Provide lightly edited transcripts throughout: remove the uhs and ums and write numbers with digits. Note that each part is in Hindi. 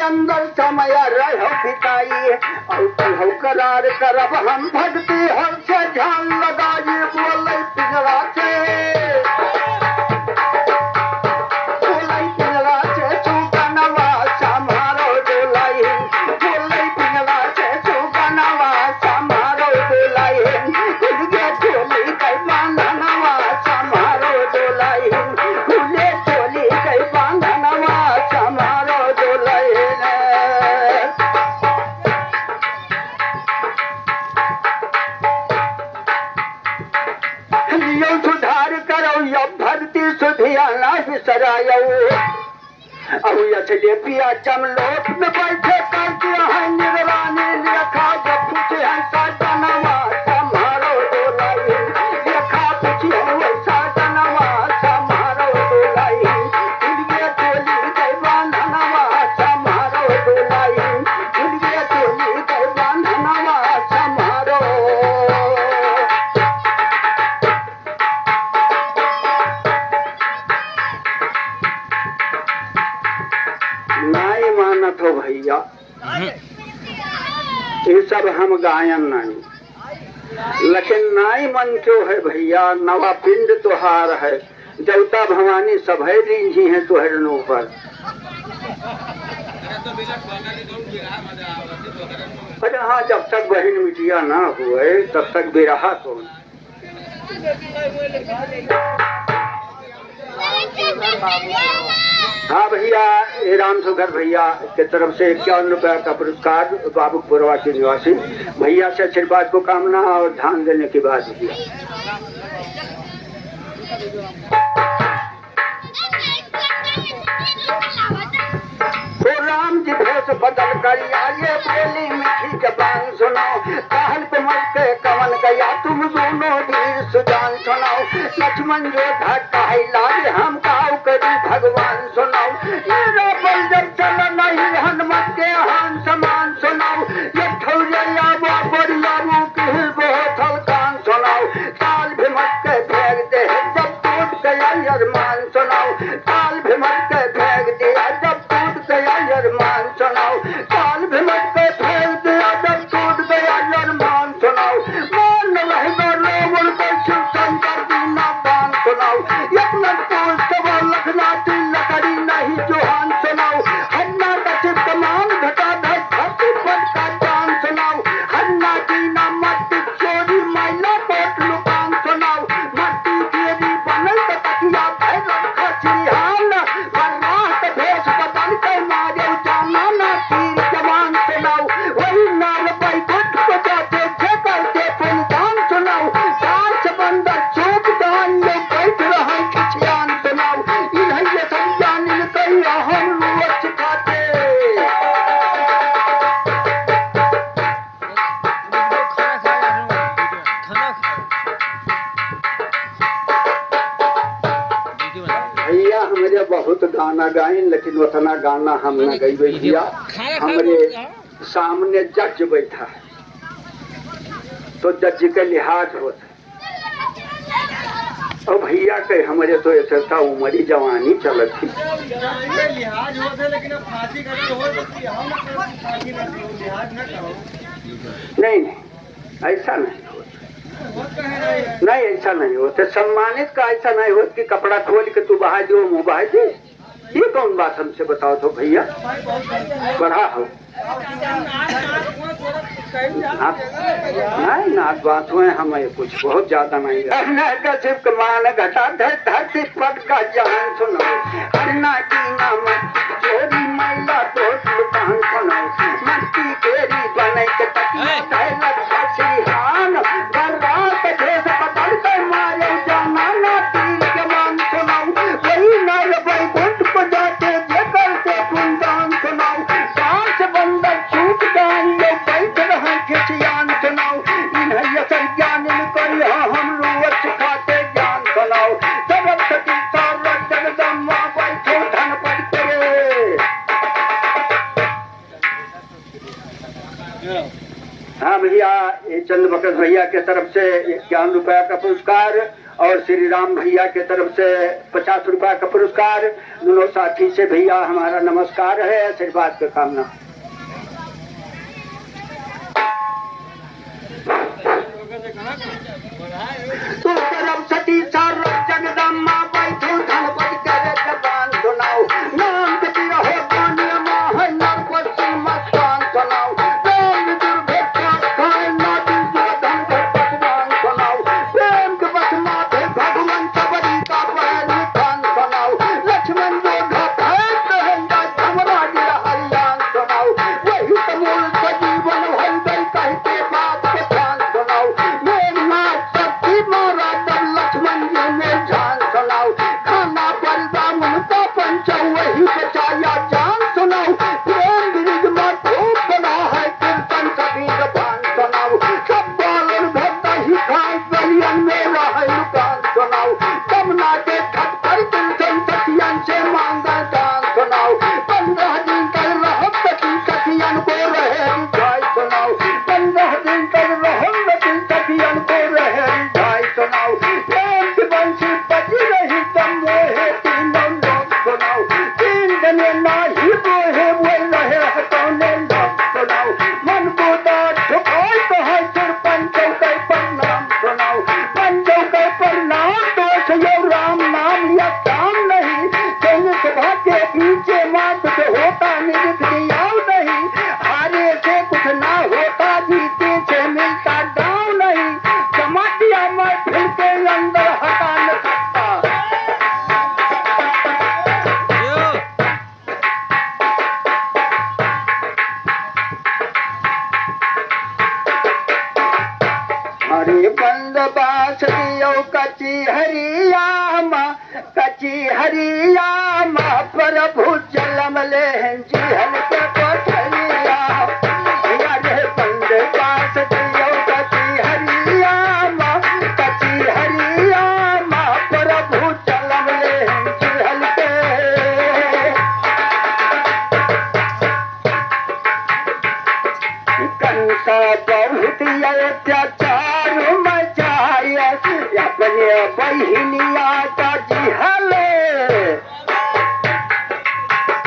अंदर समय रहो बिताई और तुहु करार करब हम भक्ति हर से ध्यान लगाई बोले पिंगला से चुकनवा समारो डोलाई बोले पिंगला से चुकनवा समारो डोलाई खुले चोली कई बांधनवा समारो डोलाई खुले चोली कई बांधनवा समारो डोलाई लियो सुधार करो यो भक्ति सुधियाना बिसरायो अब यसे पिया चमलोक में बैठे करते हैं निगरानी लेखा जब पूछे हैं साजनवा समारो डोलाई लेखा पूछे हैं साजनवा समारो डोलाई खुलिए चोली गई बांधनवा समारो डोलाई खुलिए चोली गई बांधनवा समारो नहीं मानत हो भैया ये सब हम गायन नहीं लेकिन नाई मन क्यों है भैया नवा पिंड तुहार है देवता भवानी सभे रीझी है तुहर ऊपर अरे हाँ जब तक बहन मिटिया ना हुए तब तक बेरहा कौन हाँ भैया ये राम सुगर भैया के तरफ से 51 रुपया का पुरस्कार बाबूपुरवा के निवासी भैया से आशीर्वाद को कामना और ध्यान देने की बात भैया तो राम जी भेष बदल कर आइए बोली मीठी जबान सुनाओ कहल पे मर के कवन गया तुम दोनों वीर सुजान सुनाओ लक्ष्मण जो धक्का लागे हम काऊ करी भगवान सुनाओ मेरा बल जब चल नहीं हनुमत के हान समान सुनाओ ये ठौरिया बढ़िया की बहुत हल्कान सुनाओ ताल भिमक के फेंक दे जब टूट गया अरमान सुनाओ ताल भिमक के फेंक दिया जब टूट गया अरमान सुनाओ ताल भिमक के फेंक दिया जब टूट गया अरमान सुनाओ मान रहेगा रावण को शिव शंकर दीना दान सुनाओ इतना टूल सवा लखना तीन लकड़ी नहीं जोहान सुनाओ हन्ना का शिव कमान घटा धर धरती पर का जान सुनाओ हन्ना दीना मट्टी चोरी मैला पोट लुकान सुनाओ मट्टी फेरी बनल का तकिया भैरव खचिहान बर्राह का भेष बदल के मारे जाना ना तीर जवान सुनाओ वही नाल पाई गुट को जाते जेकर के फुलदान सुनाओ कांच बंदर चौक दान में बैठ रहा खिचियान सुनाओ इन्हें ये सब जानिल कई हम लोग खाते भैया हमारे बहुत गाना गाए लेकिन उतना गाना हम न गई भैया हमारे सामने जज बैठा है तो जज के लिहाज होता और भैया के हमारे तो ऐसा था उमरी जवानी चलत थी लिहाज होते लेकिन अब फांसी करके हो सकती हम फांसी ना करो लिहाज ना करो नहीं नहीं ऐसा नहीं नहीं ऐसा नहीं होता सम्मानित का ऐसा नहीं होता कि कपड़ा खोल के तू बहा दो मुँह बहा दे ये कौन बात हमसे बताओ तो भैया बढ़ा हो नहीं नाथ बात हुए हमें कुछ बहुत ज्यादा नहीं सिर्फ कमान घटा धरती पट का जान सुनो हरना की नाम चोरी मैला तो दुकान सुनो मट्टी केरी बने के श्रीहान बर्रात भेष बदल कर मारे जाना ना तीर के मान सुनाओ वही नाल बैकुंठ को जाते जेकर से फुलदान सुनाओ सांस बंदर छूट दान ले बैठ रहा खिचियान सुनाओ इन्हें ये सब ज्ञान करी हम लोग सिखाते ज्ञान सुनाओ सरस्वती सारा जगदम्बा बैठो धन पद करे हाँ भैया ये चंद बकस भैया के तरफ से 51 रुपया का पुरस्कार और श्री राम भैया के तरफ से 50 रुपया का पुरस्कार। दोनों साथी से भैया हमारा नमस्कार है, आशीर्वाद की कामना। तो करब सती सार जगदम्मा बैठो धनपति करे जबान सुनाओ, नाम के रहो पानी माह नर पश्चिम मस्तान सुनाओ, प्रेम दुर्भेद्य खाए नादी धन भगवान सुनाओ, प्रेम के बस माथे भगवान सबरी का पहली खान सुनाओ, लक्ष्मण योद्धा भैत रहेंगे धर्मराज हरियाण सुनाओ, वही तमूल सजीवन भई गई कहते बात के ध्यान सुनाओ, मेघनाथ शक्ति मारा तब लक्ष्मण जी में जान सुनाओ, खाना परिदा ममता पंचा वही बचाया जान सुनाओ, प्रेम ब्रिज में खूब बना है कीर्तन सभी जबान सुनाओ, सब बालन भरता ही खाए गलियन में रहे दुकान सुनाओ, तमना के खट कर कीर्तन सखियन से मांगा दान सुनाओ, 15 दिन कर रहम सखी सखियन को रहे रिझाई सुनाओ, 15 दिन कर रहम सखी सखियन को रहे रिझाई सुनाओ, प्रेम की बंसी बजी रही तम मोहे तीनों लोग सुनाओ, 3 जने नाही बोहे वो रहे हटौने लोग सुनाओ, मन को दाद झुकाए तो है सिर पंचों के प्रणाम सुनाओ, पंचों के प्रणाम दोष यो राम नाम लिया काम नहीं, जन सभा के पीछे मात से होता निरित दिया नहीं, हारे से कुछ ना होता जीते से मिलता दाव नहीं, जमातिया मैं फिर के अंदर हटा न सकता। हरे बंद बास दियो कची हरियामा, कची हरियामा प्रभु जलम ले जी हल्के कोठरिया, हरे बंद बास दियो कची हरियामा, कची हरियामा प्रभु जलम ले जी हल्के। कंसा बहुत अत्याचार मचाए अपने बहिनिया का जिहले,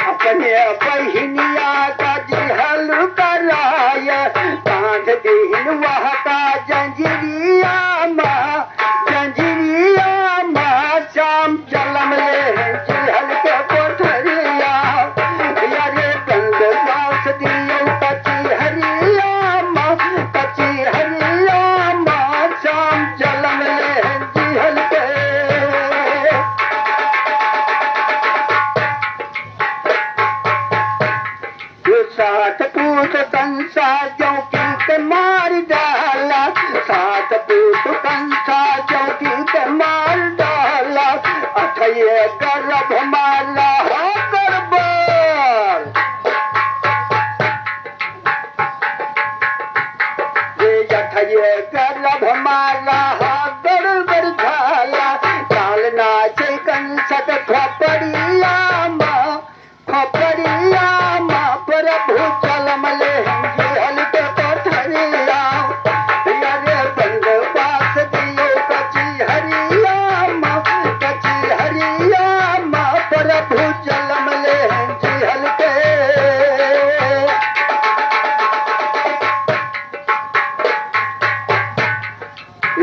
अपने बहिनिया का जिहल कराए, 5 दिन वह का जंजीरिया माँ शाम जलम ले जिहल के कोठरिया, यारे बंद बास दियो कची हरियामा, कची हरियामा शाम जलम ले जिहल के। सात पूत कंसा चौकी के मार डाला, 7 पूत कंसा चौकी के मार डाला, 8 गर्भ माला हो गड़बड़, ये 8 गर्भ माला हो गड़बड़ झाला, काल नाचे कंसक खोपड़िया माँ प्रभु जलम ले जिहल के कोठरिया, यारे बंद बास दियो कची हरियामा, कची हरियामा प्रभु जलम ले जिहल के।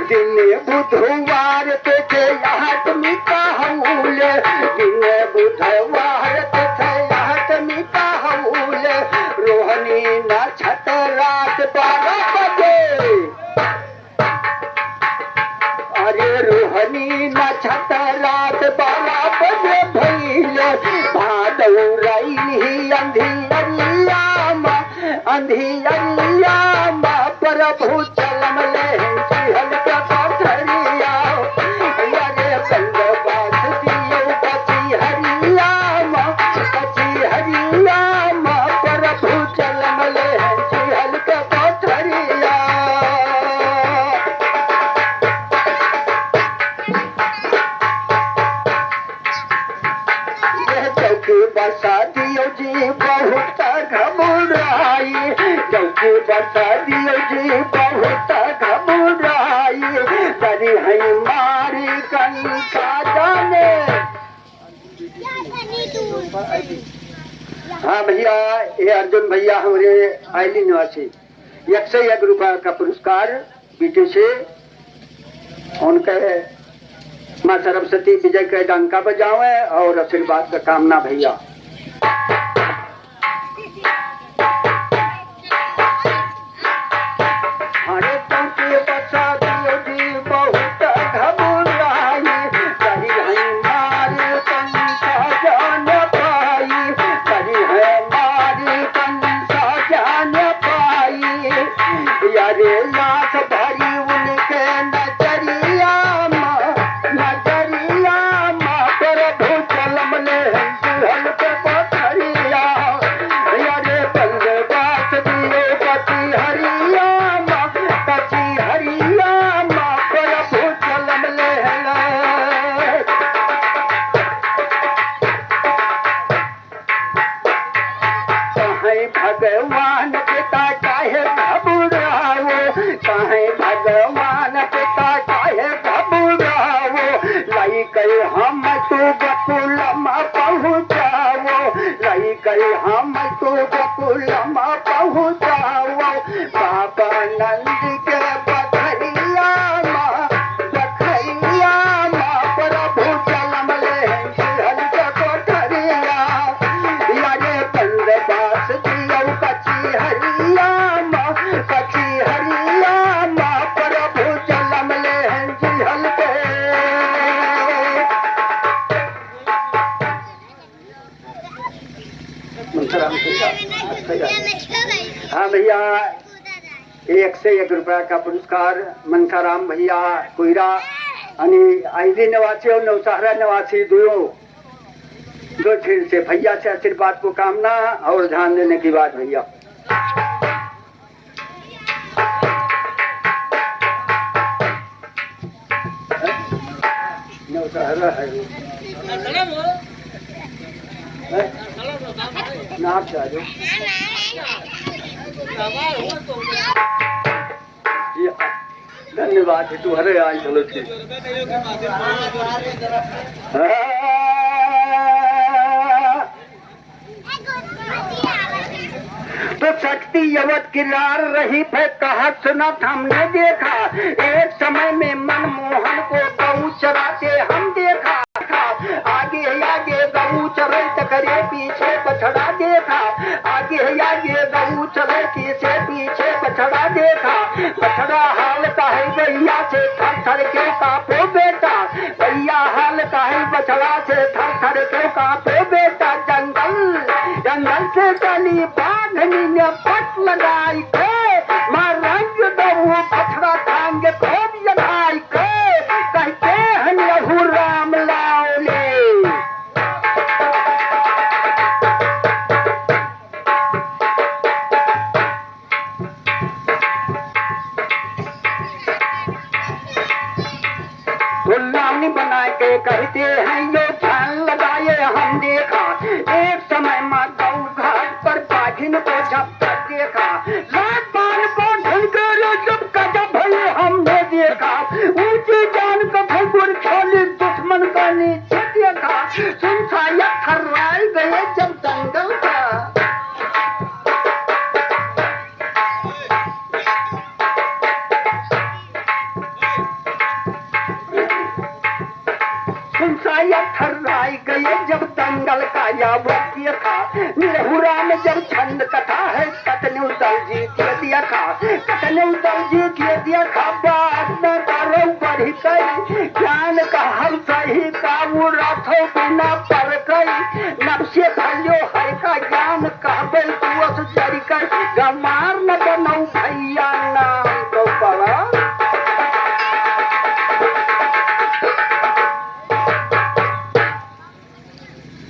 दिन बुधवार ते थे आहट मिका हूल, दिन बुधवार ते थे आहट मिका हूल, रोहनी न छत रात 12 बजे, अरे रोहनी न छत रात 12 बजे भइल, भादौरई अंधियरियामा, अंधियरियामा प्रभु जलम ले जिहल के कोठरिया, यारे बंद बास दियो कची हरियामा, कची हरियामा प्रभु जलम ले जिहल के कोठरिया। यह चौकी बसा दियो जी बहुत घबराई, चौकी बसा दियो जी बहुत घबराई, तरी है मारी हाँ भैया, ये अर्जुन भैया हमारे आइली निवासी 101 रुपया का पुरस्कार बीटे से उनके माँ सरस्वती विजय के डंका बजावे और आशीर्वाद का कामना भैया। अरे तुमके बचा दियो जी बहुत घबराई, कही है मारी कंसा जान पाई, कही है मारी कंसा जान पाई। यारे लाश भरी उनके नजरिया प्रभु चलम ले दुल्हन के पथरिया। यारे बंदवास दियो पति हरिया प्रभु चलम ले। कहीं भगवान पिता काहे घबराओ, कहीं भगवान पिता काहे घबराओ, लाई कई हम तो गोकुलमा पहुँचाओ, लाई कई हम तो गोकुलमा पहुँचाओ। बाबा नंद के बखरिया प्रभु चलम ले दुल्हन के कोठरिया। यारे बंदवास दियो कची हरिया प्रभु चलम ले दुल्हन के। हाँ भैया, 101 रुपया का पुरस्कार मनसाराम भैया कोयरा आणि आईली निवासी और नौसहरा निवासी दो फिर से भैया से आशीर्वाद को कामना और ध्यान देने की बात भैया। नौसहरा है नाप चाहो धन्यवाद तू हरे आज चलो ठीक। तो शक्ति यवत किनार रही फिर कहा सुना हमने देखा, एक समय में मनमोहन को गऊ चराते हम देखा। आगे गऊ चरे करे पीछे बछड़ा देखा, आगे गऊ चरे पीछे बछड़ा देखा। बछड़ा हाल काहे गैया से थर थर के कापो बेटा, गैया हाल काहे बछड़ा से थर थर के कापो बेटा। जंगल से चली बाघनी ने पट लगाई के, मां रंग दऊ बछड़ा टांग खोब जगाई के, कहते हैं लहू राम लाओले। गुलामी बना के कहते हैं यो ध्यान लगाए हम देखा, एक समय माँ गऊ घाट पर बाघिन को झपटा देखा। लापान को ढलकर जब गजब भले हमने देखा, ऊंची जान का भगुर छोली दुश्मन का नीचे देखा। सुनसाया थर्राए गए जब दंगल था, थर्राई गए जब दंगल का यावत्य था। निरहुरा में जब छंद कथा है कतने दल जीत दिया था, कतने दल जीत दिया था। बात न करो बढ़ी गई ज्ञान का हम सही का वो राथो बिना पर गई। नक्शे भलो है का ज्ञान कहबे तू जरी कर, गमार न बनो भैया नाम तो पड़ा।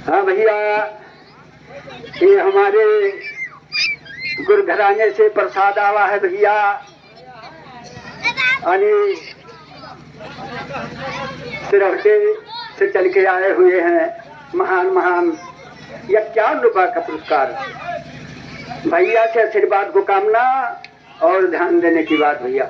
हाँ भैया, ये हमारे गुरघराने से प्रसाद आवा है भैया। सिरहटे से चल के आए हुए हैं महान 51 रुपया का पुरस्कार। भैया से आशीर्वाद को कामना और ध्यान देने की बात भैया।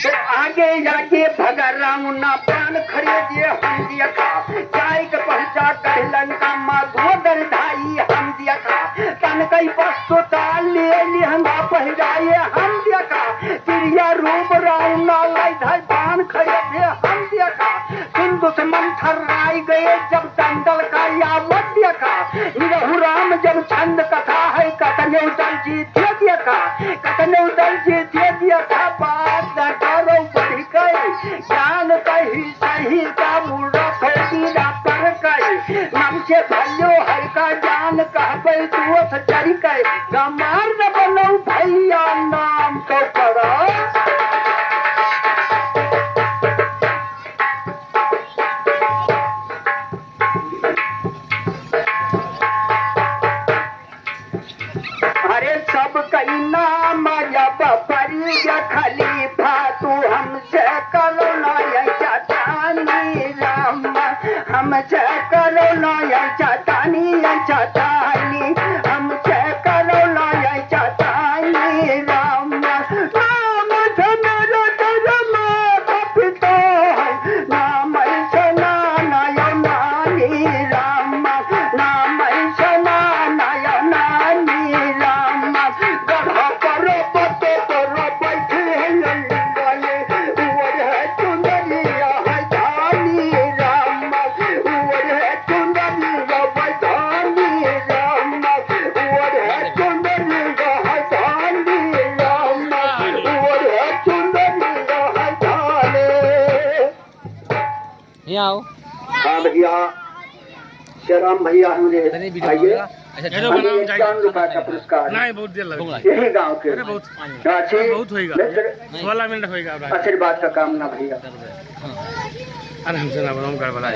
तो आगे जाके भगा राम ना पान खरीद जे हम दिया खा जाय के पहुंचा कर लंका मां धोदर ढाई हम दिया खा तन कई पस्तु ताल ले लहंगा पहिराए हम दिया खा चिड़िया रूप राउना लाई धाय बाण खड़े थे हम दिया खा सिंधु से मंथर राय गए जब चंदल का यावत दिया खा निरहु राम जब छंद कथा है कतने उदल जी दे दिया खा कतने उदल जी दे दिया खा बात न करो बढ़ गई ज्ञान कही सही का मूर्ख होती पर कई नाम से भलो हर का ज्ञान कहबे तू सचरी कई गमार न बनो भैया नाम तो करो अरे सब कई नाम जब परी खलीफा तू हमसे करो ना चटानी राम हमसे करो ना चटानी चटानी हमसे करो ना चटानी राम नाम से मेरा धर्म कपितो नाम से नाना नानी राम नाम से नाना नानी राम गधा करो पतो करो बैठे वाले उवर है चुनरिया है धानी राम उवर है चुनरिया है धानी राम उवर है चुनरिया है धानी राम उवर है चुनरिया है धानी। यहाँ आओ हाँ भैया श्रीराम भैया हमने तने वीडियो आइए अच्छा हमें 51 रुपए का पुरस्कार नहीं बहुत देर लगेगा यही गांव के अरे बहुत अच्छे बहुत होएगा 16 मिनट होएगा आशीर्वाद का काम ना भैया अरे हमसे ना बनाओ गड़बड़ा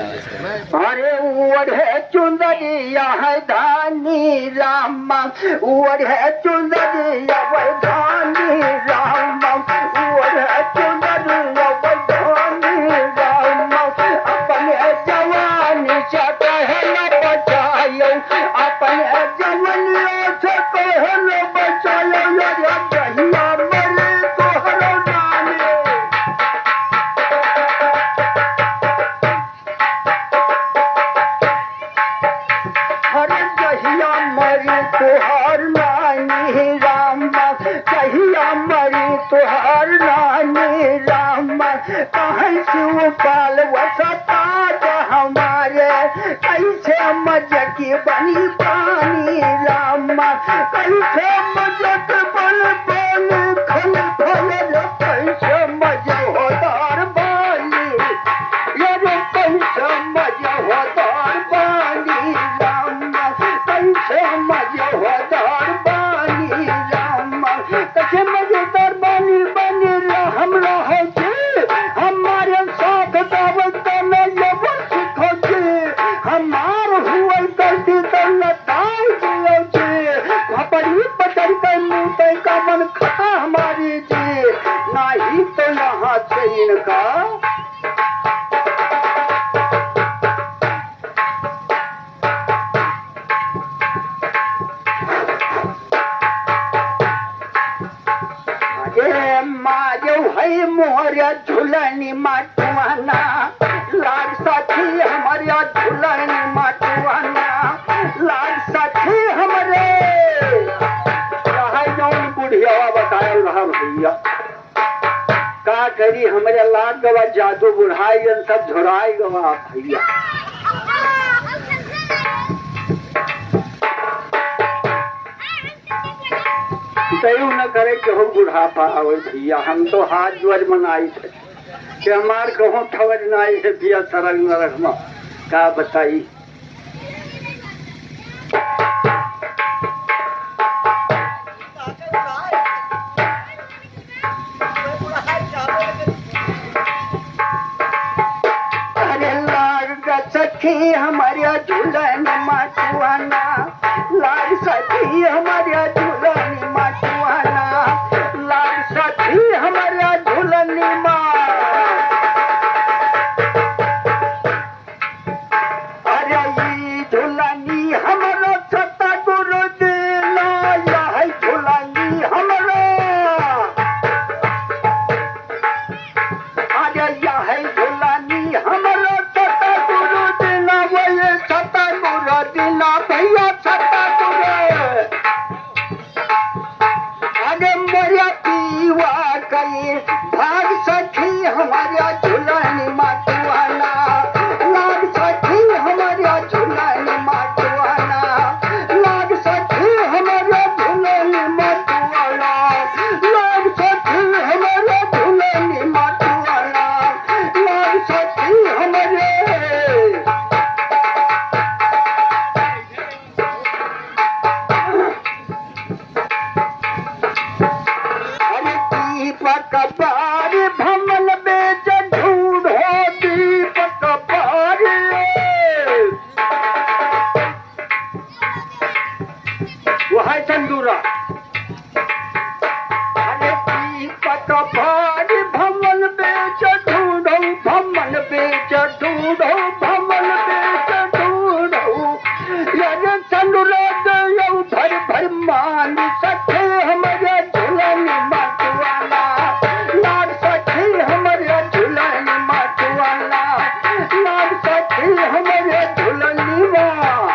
अरे उवर है चुंदरिया है धानी राम उवर है चुंदरिया है धानी राम उवर है चुंदरिया है धानी राम अपने जवानी से कहना बचायो अपने जवानियों से कहना बचायो यार कहिया मरे तोहरो नामे हरे कहिया मरी तुहार नानी राम कहिया मरी तुहार नानी राम कहीं शिव पाल वसता हमारे कैसे मजकी बनी पानी राम कैसे मजक बन बन खल फल कैसे मजे होदार बाली ये कैसे मजे होदार बाली राम कैसे मजे होदार बाली राम कैसे मजेदार बानी बनी हम रहे हमारे साथ दावत में जबर सिखोगे हमार हुआ करती तो लताई दियोगे खपड़ी पतर के मुंह का मन खता हमारी जी नहीं तो यहाँ से इनका है मोरिया झुलनी माटुआना लाग साथी हमारिया झुलनी माटुआना लाग साथी हमारे जौन बुढ़िया बताया रहा भैया का करी हमारे लाग गवा जादू बुढ़ाई सब झुराई गवा भैया तयू न करे कहूँ बुढ़ापा आवे भैया हम तो हाथ जोर मनाई थे कि हमार कहूँ ठवर नाई है भैया सरल नरकमा का बताई अरे लाग सखी हमारे झूलन माटुआना लाग सखी हमारे झूलन माटुआना लाग सखी हमारे झूलनी माँ अरे ये झूलनी हमारा सत्ता गुरु देना यह झूलनी हमारा अरे यह झूलनी हमारा छतरपुर जिला भैया छतरपुर अरे मोरिया पीवा कई भाग सखी हमारा झुलानी माटुआना लाग सखी हमारा झुलानी माटुआना लाग सखी हमारा झुलानी माटुआना लाग सखी हमारा झुलानी माटुआना लाग सखी हमारे दीपक बारी भमल बेच ढूंढो दीपक बारी वो है चंदूरा अरे दीपक बारी भमल बेच ढूंढो भमल बेच ढूंढो भमल बेच ढूंढो यार चंदूरा दो भर भर मान सके हमारे झुलानी माटुआना लाग सखी हमारे झुलानी माटुआना लाग सखी हमारे झुलानी माँ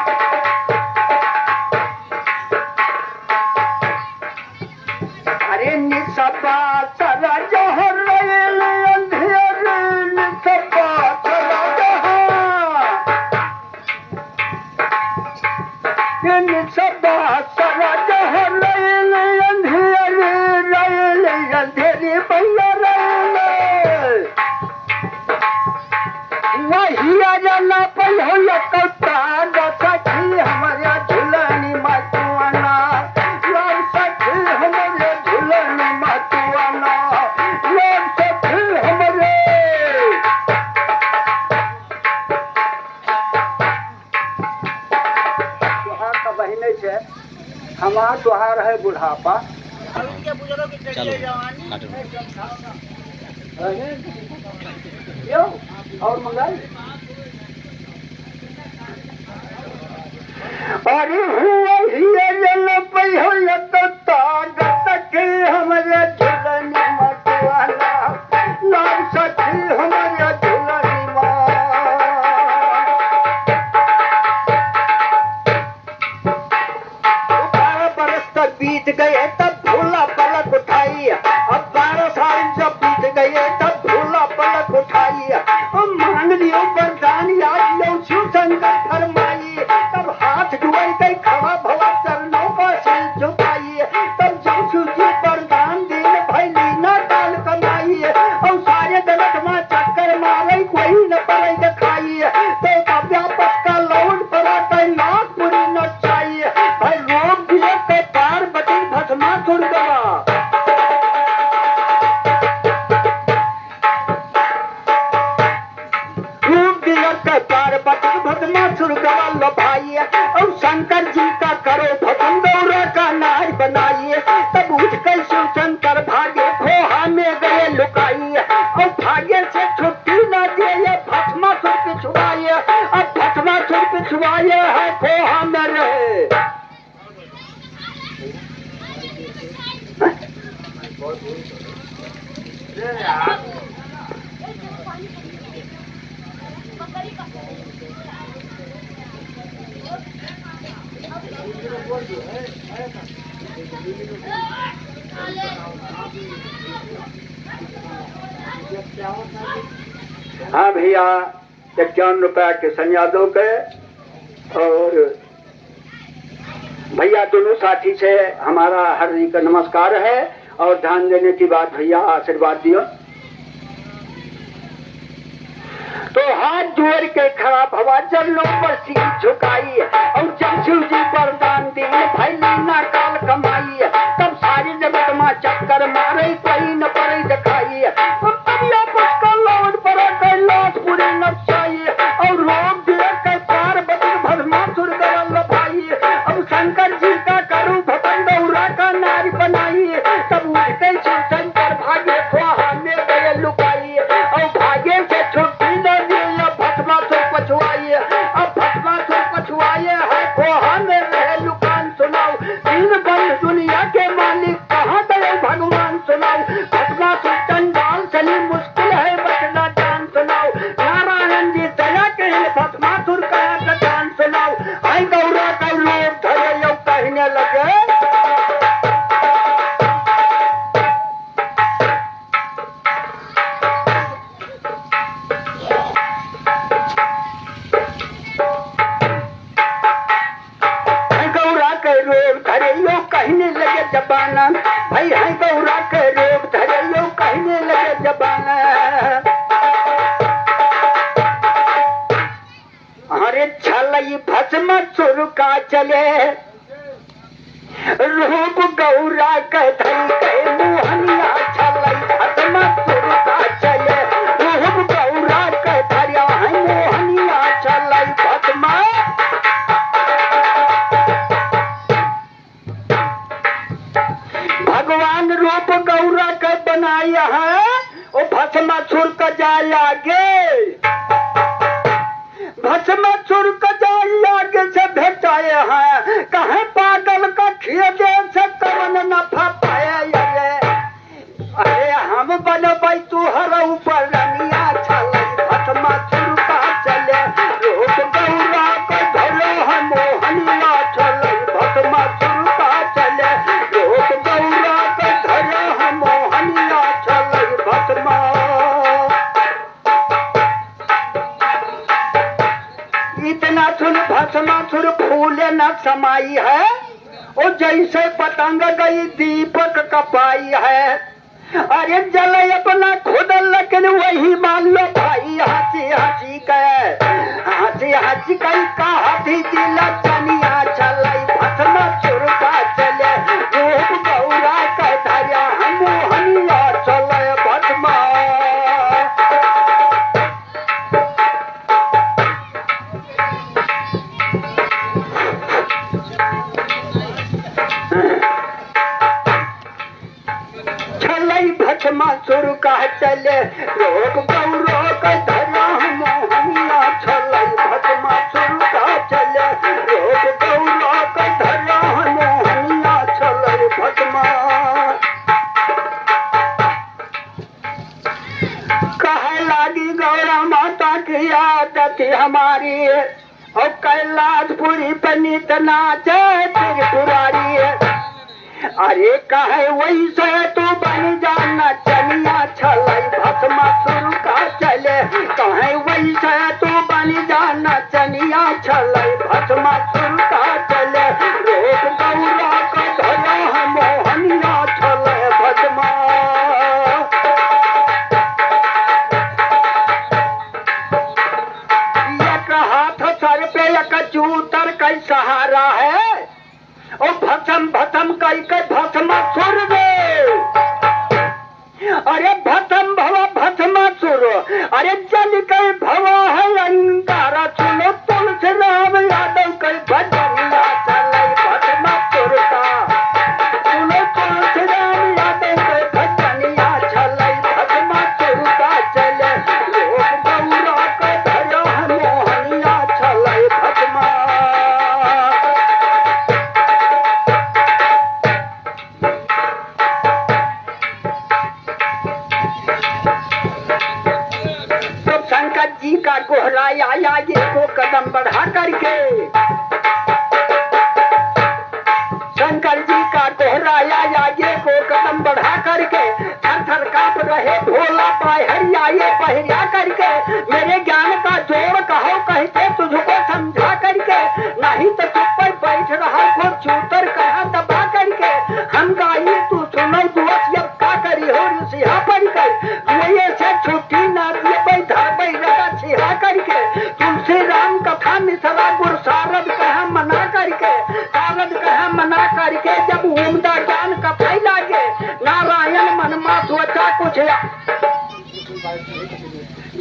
अरे निसबा सरा जहर अंधेर निसबा सरा जहर निसबा सरा जहर अंधेरी भैया वही जाना पहले कौता सखी हमारे झुलानी माटुआना लाग सखी हमारे झुलानी माटुआना लाग सखी हमारे तुहार तो बहिने छे हमार तुहार है बुढ़ापा क्यों और मंगाई अरे हुआ हिया जल पई हो लगता के हमारे झुलानी माटुआना लाग सखी हमारे झुलानी माँ 12 बरस तक बीत गए तब भोला पलक उठाई अब 12 साल जब बीत गए तब भोला पलक उठाई अब मांग लियो वरदान याद लो शिव शंकर फरमाई तब हाथ जोड़ के खड़ा भवा चरणों का सिर झुकाई तब जब शिव जी वरदान दिन भैली न काल कमाई और सारे गलत में चक्कर मारे कोई न पड़े दिखाई तो व्यापक का लौट पड़ा कई नागपुरी न चाहिए भाई रोग दिए के पार्वती भस्मा सुर गवा पार्वती भस्मा सुर गवा लो भाई और शंकर जी का करो भजन गौरा का नाच बनाइए तब उठ कर शिव शंकर भागे खोहा में गए लुकाइए और भाग्य से छुट्टी न दिए भस्मा सुर पिछुआए अब भस्मा सुर पिछुआए है खोहा में रहे हाँ भैया 51 रुपया के संयादों के और भैया दोनों साथी से हमारा हार्दिक नमस्कार है और ध्यान देने की बात भैया आशीर्वाद दियो तो हाथ जोड़ के खड़ा भवा चरणों पर सिर झुकाई और जब शिव जी वरदान दिए भाई लीना काल कमाई तब सारी जगत में चक्कर मारे कोई न पड़े दिखाई लौट पड़ा कैलाश पूरी नक्शाई और रोग दिए के पार्वती भस्मा सुर गवल भाई अब शंकर जी का करूं भजन गौरा का नारी बनाई तब उठ के शिव शंकर भागे खोहा में गए लुकाई और भागे से छुट्टी न दिए भस्मा सुर पछुआई अब भस्मा सुर पछुआई है खोहा में रहे लुकान सुनाओ तीन बंद दुनिया के मालिक कहाँ गए भगवान सुनाओ भस्मा सुर चंडाल चली मुश्किल है बचना जान सुनाओ नारायण जी दया के भस्मा सुर का जान गौरा के रूप धरे यो कहने लगे जबान, अरे छलई भस्म सुर का चले, रूप गौरा के धई के मोहनिया छलई भस्म सुर का चले, रूप गौरा के धरिया है मोहनिया छलई भस्म। भगवान रूप गौरा के बनाया है, वो भस्मासुर का जाए आगे, भस्मासुर का जाए आगे से भेटाए हैं, कहे पागल का खिए से कवन नफा पाए। अरे हम बनबै तुहर ऊपर रनिया छलै, भस्मासुर का चले, रूप गौरा के धरे है मोहनिया छलै, भस्मासुर का चले, रूप गौरा के धरे है मोहनिया छलै भस्मा। इतना सुन भस्मासुर फूले न समाई है, वो जैसे पतंग गई दीपक कपाई है। अरे जल अपना खुद लेकिन वही मान लो भाई, हंसी हंसी कई कहा दिला चनिया चलै, भस्मासुर का चले, रूप गौरा का धरिया मोहनिया चलै भस्मा। भस्मासुर का चले, रूप गौरा का धरिया मोहनिया चलै, भस्मासुर का चले, रूप गौरा का धरिया मोहनिया चलै भस्मा। कहे लागी गौरा माता की आदत हमारी, और कैलाशपुरी पे नित नाचे त्रिपुरारी। अरे कहे वैसे तो बन जाना चनिया छलै, भस्मासुर का चले, कहे वैसे तो बन जाना चनिया छलै, भस्मासुर का चले, रूप गौरा का धरे है मोहनिया छलै भस्मा। एक हाथ सर पे एक चूतर का सहारा है, ओ भस्म भस्म कई के भस्मासुर रे। अरे भस्म भवा भस्मासुर, अरे जल के भवा है अंगारा, सुनो तुलसी राम यादव के भजनिया चलै भस्मासुर का, सुनो तुलसी राम यादव के भजनिया चलै भस्मासुर का चले, रूप गौरा के धरे है मोहनिया चलै भस्मा। जी का कोहराया आया ये को कदम बढ़ा करके, शंकर जी का कोहराया आया ये को कदम बढ़ा करके, थर थर कांप रहे भोला पायहरिया ये पहरिया करके, मेरे ज्ञान का जोड़ कहो कहते तुझको समझा करके, नहीं तो चुप पर बैठ रहा को चूतर कहा दबा करके, हम गाई तू सुनो दोस्त अब का करी हो सिहा पर कर, से छुट्टी ना दिए बैठा बैठा छिहा करके, तुलसी राम कथा मिसरा गुरु सारद कहा मना करके, सारद कहा मना करके, जब उमदा ज्ञान कथाई लागे, नारायण मन मा सोचा कुछ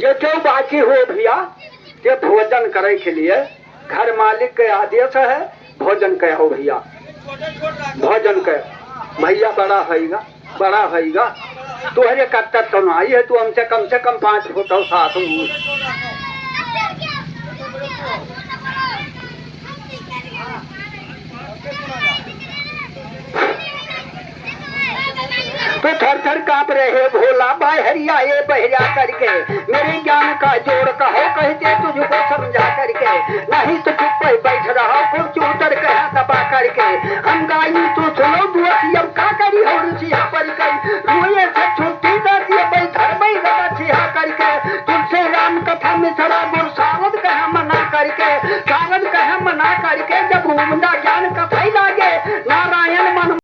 जो क्यों बाकी हो भैया, ये भोजन करे के लिए घर मालिक के आदेश है, भोजन कहे हो भैया, भोजन कहे भैया, बड़ा होगा तुहरे कत्तर तो आई है, तू हमसे कम 5 फुट हो 7 तो थर थर कांप रहे भोला भाई हरिया ये बहरिया करके, मेरे ज्ञान का जोड़ कहो कहते तुझको समझा करके, नहीं तो चुप पे बैठ रहा कुछ उतर कहा दबा करके, हम गाई तू सुनो दुआसी अब का करी हो रुचिया पर कई, रुए से छुट्टी दे दिए बैठर बैठा छिहा करके, तुलसे राम कथा में सरा गुरु सावध कहा मना करके, सावध कहा मना करके, जब उमदा ज्ञान कथा